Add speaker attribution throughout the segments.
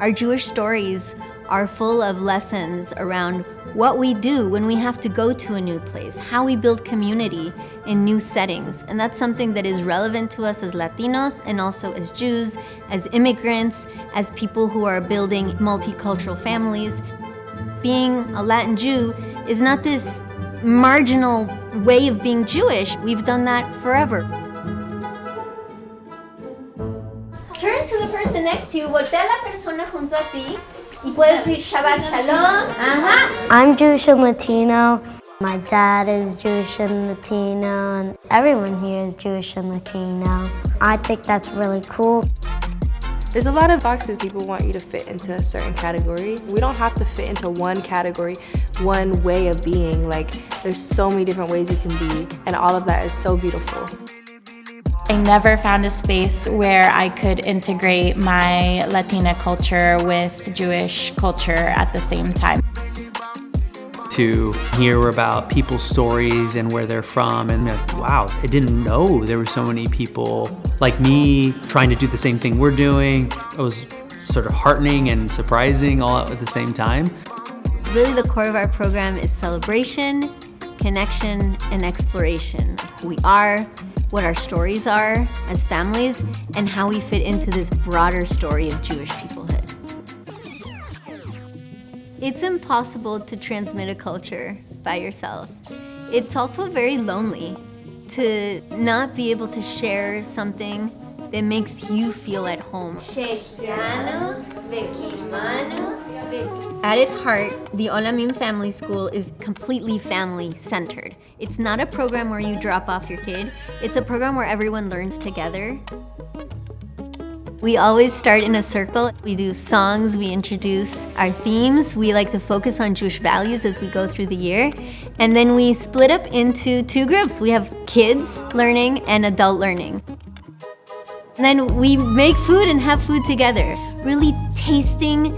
Speaker 1: Our Jewish stories are full of lessons around what we do when we have to go to a new place, how we build community in new settings. And that's something that is relevant to us as Latinos and also as Jews, as immigrants, as people who are building multicultural families. Being a Latin Jew is not this marginal way of being Jewish. We've done that forever. Turn to the person next to you, voltea a la persona junto a ti, y puedes decir Shabbat Shalom.
Speaker 2: I'm Jewish and Latino. My dad is Jewish and Latino, and everyone here is Jewish and Latino. I think that's really cool.
Speaker 3: There's a lot of boxes people want you to fit into a certain category. We don't have to fit into one category, one way of being. Like, there's so many different ways you can be, and all of that is so beautiful.
Speaker 4: I never found a space where I could integrate my Latina culture with Jewish culture at the same time.
Speaker 5: To hear about people's stories and where they're from, and like, wow, I didn't know there were so many people like me trying to do the same thing we're doing. It was sort of heartening and surprising all at the same time.
Speaker 1: Really, the core of our program is celebration, connection, and exploration of who we are, what our stories are as families, and how we fit into this broader story of Jewish peoplehood. It's impossible to transmit a culture by yourself. It's also very lonely to not be able to share something that makes you feel at home. At its heart, the Olamim Family School is completely family-centered. It's not a program where you drop off your kid. It's a program where everyone learns together. We always start in a circle. We do songs, we introduce our themes. We like to focus on Jewish values as we go through the year. And then we split up into two groups. We have kids learning and adult learning. And then we make food and have food together, really tasting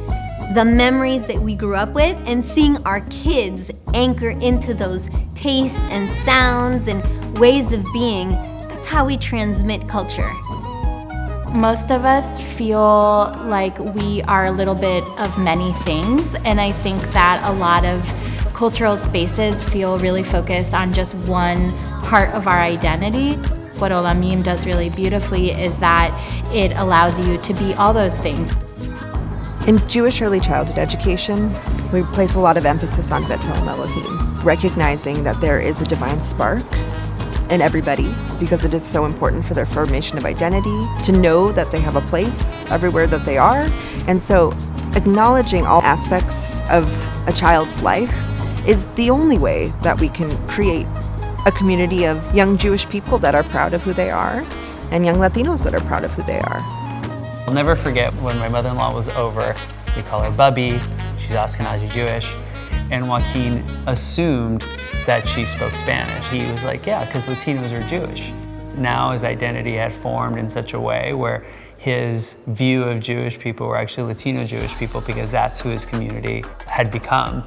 Speaker 1: the memories that we grew up with and seeing our kids anchor into those tastes and sounds and ways of being. That's how we transmit culture.
Speaker 4: Most of us feel like we are a little bit of many things, and I think that a lot of cultural spaces feel really focused on just one part of our identity. What Olamim does really beautifully is that it allows you to be all those things.
Speaker 6: In Jewish early childhood education, we place a lot of emphasis on B'Tselem Elohim, recognizing that there is a divine spark in everybody because it is so important for their formation of identity, to know that they have a place everywhere that they are. And so acknowledging all aspects of a child's life is the only way that we can create a community of young Jewish people that are proud of who they are and young Latinos that are proud of who they are.
Speaker 5: I'll never forget when my mother-in-law was over. We call her Bubby. She's Ashkenazi Jewish. And Joaquin assumed that she spoke Spanish. He was like, yeah, because Latinos are Jewish. Now his identity had formed in such a way where his view of Jewish people were actually Latino Jewish people because that's who his community had become.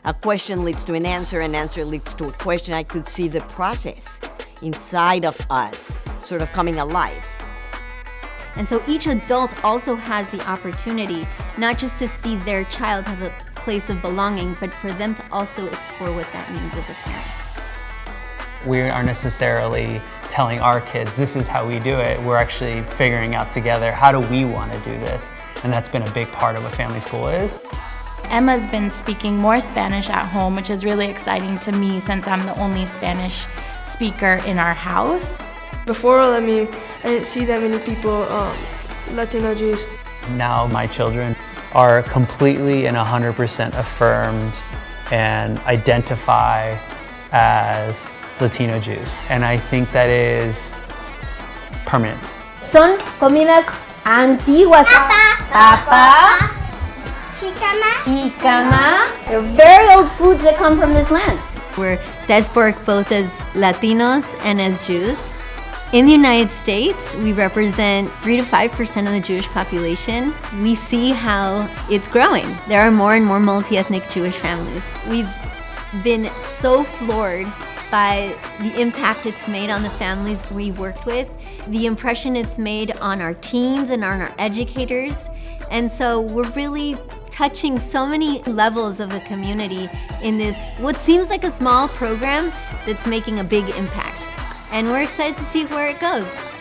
Speaker 7: A question leads to an answer leads to a question. I could see the process inside of us sort of coming alive.
Speaker 1: And so each adult also has the opportunity not just to see their child have a place of belonging, but for them to also explore what that means as a parent.
Speaker 5: We aren't necessarily telling our kids, this is how we do it. We're actually figuring out together, how do we want to do this? And that's been a big part of what family school is.
Speaker 4: Emma's been speaking more Spanish at home, which is really exciting to me since I'm the only Spanish speaker in our house.
Speaker 3: Before Olamim, I didn't see that many people, Latino Jews.
Speaker 5: Now my children are completely and 100% affirmed and identify as Latino Jews. And I think that is permanent.
Speaker 1: Son comidas antiguas. Papa. Jicama. They're very old foods that come from this land. We're diasporic both as Latinos and as Jews. In the United States, we represent 3 to 5% of the Jewish population. We see how it's growing. There are more and more multi-ethnic Jewish families. We've been so floored by the impact it's made on the families we've worked with, the impression it's made on our teens and on our educators. And so we're really touching so many levels of the community in this, what seems like a small program that's making a big impact. And we're excited to see where it goes.